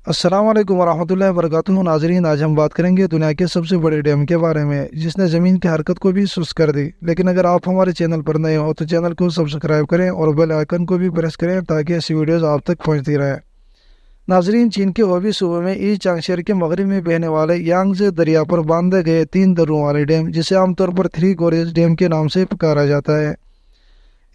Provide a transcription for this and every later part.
السلام علیکم ورحمۃ اللہ وبرکاتہ ناظرین، آج ہم بات کریں گے دنیا کے سب سے بڑے ڈیم کے بارے میں، جس نے زمین کی حرکت کو بھی سست کر دی۔ لیکن اگر آپ ہمارے چینل پر نئے ہو تو چینل کو سبسکرائب کریں اور بیل آئیکن کو بھی پریس کریں تاکہ ایسی ویڈیوز آپ تک پہنچتی رہیں۔ ناظرین، چین کے ہوبی صوبے میں ای چانگ شہر کے مغرب میں بہنے والے یانگزے دریا پر باندھے گئے 3 دروں والے ڈیم، جسے عام طور پر 3 گورجز ڈیم کے نام سے پکارا جاتا ہے۔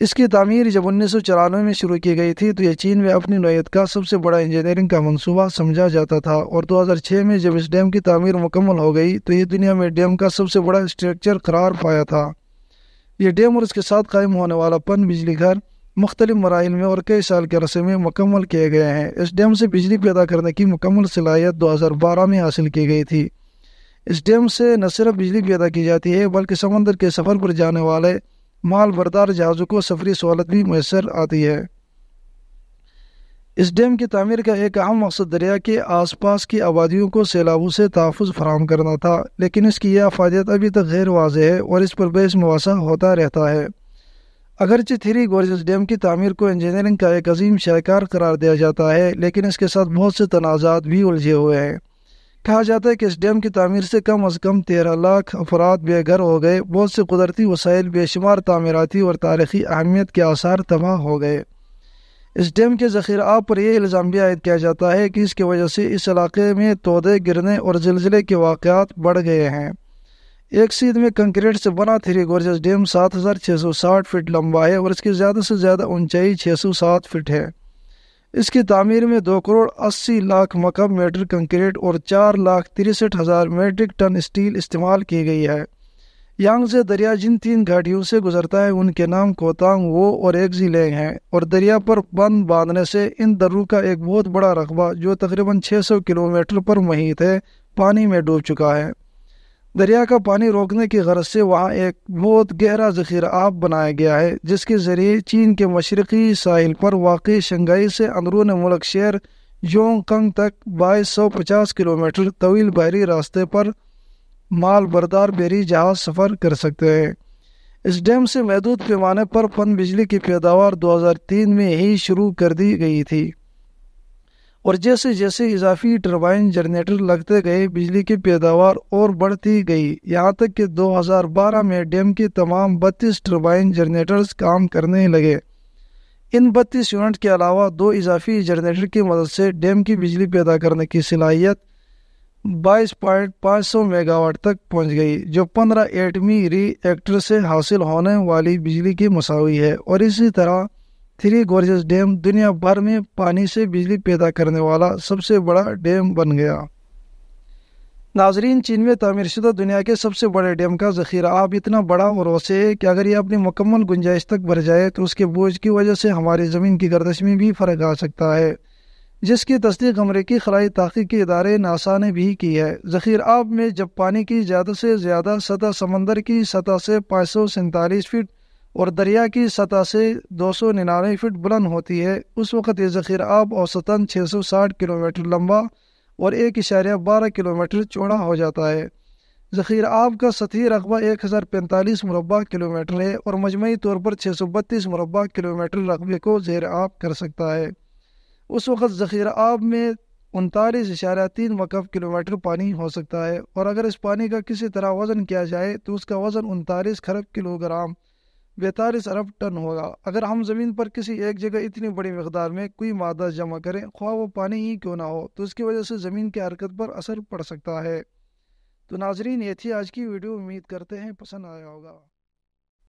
اس کی تعمیر جب 1994 میں شروع کی گئی تھی تو یہ چین میں اپنی نوعیت کا سب سے بڑا انجینئرنگ کا منصوبہ سمجھا جاتا تھا، اور 2006 میں جب اس ڈیم کی تعمیر مکمل ہو گئی تو یہ دنیا میں ڈیم کا سب سے بڑا اسٹرکچر قرار پایا تھا۔ یہ ڈیم اور اس کے ساتھ قائم ہونے والا پن بجلی گھر مختلف مراحل میں اور کئی سال کے عرصے میں مکمل کیے گئے ہیں۔ اس ڈیم سے بجلی پیدا کرنے کی مکمل صلاحیت 2012 میں حاصل کی گئی تھی۔ اس ڈیم سے نہ صرف بجلی پیدا کی جاتی ہے بلکہ سمندر کے سفر پر جانے والے مال بردار جہازوں کو سفری سہولت بھی میسر آتی ہے۔ اس ڈیم کی تعمیر کا ایک اہم مقصد دریا کے آس پاس کی آبادیوں کو سیلابوں سے تحفظ فراہم کرنا تھا، لیکن اس کی یہ افادیت ابھی تک غیر واضح ہے اور اس پر بحث مباحثہ ہوتا رہتا ہے۔ اگرچہ 3 گورجز ڈیم کی تعمیر کو انجینئرنگ کا ایک عظیم شاہکار قرار دیا جاتا ہے، لیکن اس کے ساتھ بہت سے تنازعات بھی الجھے ہوئے ہیں۔ کہا جاتا ہے کہ اس ڈیم کی تعمیر سے کم از کم 13 لاکھ افراد بے گھر ہو گئے، بہت سے قدرتی وسائل، بے شمار تعمیراتی اور تاریخی اہمیت کے آثار تباہ ہو گئے۔ اس ڈیم کے ذخیرہ آب پر یہ الزام بھی عائد کیا جاتا ہے کہ اس کی وجہ سے اس علاقے میں تودے گرنے اور زلزلے کے واقعات بڑھ گئے ہیں۔ ایک سیدھ میں کنکریٹ سے بنا 3 گورجز ڈیم 7660 فٹ لمبا ہے اور اس کی زیادہ سے زیادہ اونچائی 607 فٹ ہے۔ اس کی تعمیر میں 2 کروڑ 80 لاکھ مکعب میٹر کنکریٹ اور 4,63,000 میٹرک ٹن اسٹیل استعمال کی گئی ہے۔ یانگزے دریا جن 3 گھاٹیوں سے گزرتا ہے ان کے نام کوتانگ وو اور ایکزی لینگ ہیں، اور دریا پر بند باندھنے سے ان دروں کا ایک بہت بڑا رقبہ جو تقریباً 600 کلومیٹر پر محیط ہے پانی میں ڈوب چکا ہے۔ دریا کا پانی روکنے کی غرض سے وہاں ایک بہت گہرا ذخیرہ آب بنایا گیا ہے، جس کے ذریعے چین کے مشرقی ساحل پر واقع شنگھائی سے اندرون ملک شہر یونگ کنگ تک 2250 کلومیٹر طویل بحری راستے پر مال بردار بحری جہاز سفر کر سکتے ہیں۔ اس ڈیم سے محدود پیمانے پر پن بجلی کی پیداوار 2003 میں ہی شروع کر دی گئی تھی، اور جیسے جیسے اضافی ٹربائن جنریٹر لگتے گئے بجلی کی پیداوار اور بڑھتی گئی، یہاں تک کہ 2012 میں ڈیم کے تمام 32 ٹربائن جنریٹرز کام کرنے لگے۔ ان 32 یونٹ کے علاوہ 2 اضافی جنریٹر کی مدد سے ڈیم کی بجلی پیدا کرنے کی صلاحیت 22.500 میگا واٹ تک پہنچ گئی، جو 15 ایٹمی ری ایکٹر سے حاصل ہونے والی بجلی کی مساوی ہے، اور اسی طرح 3 گورجز ڈیم دنیا بھر میں پانی سے بجلی پیدا کرنے والا سب سے بڑا ڈیم بن گیا۔ ناظرین، چین میں تعمیر شدہ دنیا کے سب سے بڑے ڈیم کا ذخیرہ آب اتنا بڑا اور وسیع ہے کہ اگر یہ اپنی مکمل گنجائش تک بھر جائے تو اس کے بوجھ کی وجہ سے ہماری زمین کی گردش میں بھی فرق آ سکتا ہے، جس کی تصدیق امریکی خلائی تحقیقی ادارے ناسا نے بھی کی ہے۔ ذخیرہ آب میں جب پانی کی زیادہ سے زیادہ سطح سمندر کی سطح سے 547 فٹ اور دریا کی سطح سے 299 فٹ بلند ہوتی ہے، اس وقت یہ ذخیرہ آب اوسطاً 660 کلومیٹر لمبا اور 1.12 کلومیٹر چوڑا ہو جاتا ہے۔ ذخیرہ آب کا سطحی رقبہ 1045 مربع کلومیٹر ہے اور مجموعی طور پر 632 مربع کلومیٹر رقبے کو زیر آب کر سکتا ہے۔ اس وقت ذخیرہ آب میں 39.3 مکعب کلومیٹر پانی ہو سکتا ہے، اور اگر اس پانی کا کسی طرح وزن کیا جائے تو اس کا وزن 39 خرب کلو گرام 42 ارب ٹن ہوگا۔ اگر ہم زمین پر کسی ایک جگہ اتنی بڑی مقدار میں کوئی مادہ جمع کریں، خواہ وہ پانی ہی کیوں نہ ہو، تو اس کی وجہ سے زمین کی حرکت پر اثر پڑ سکتا ہے۔ تو ناظرین، یہ تھی آج کی ویڈیو، امید کرتے ہیں پسند آیا ہوگا۔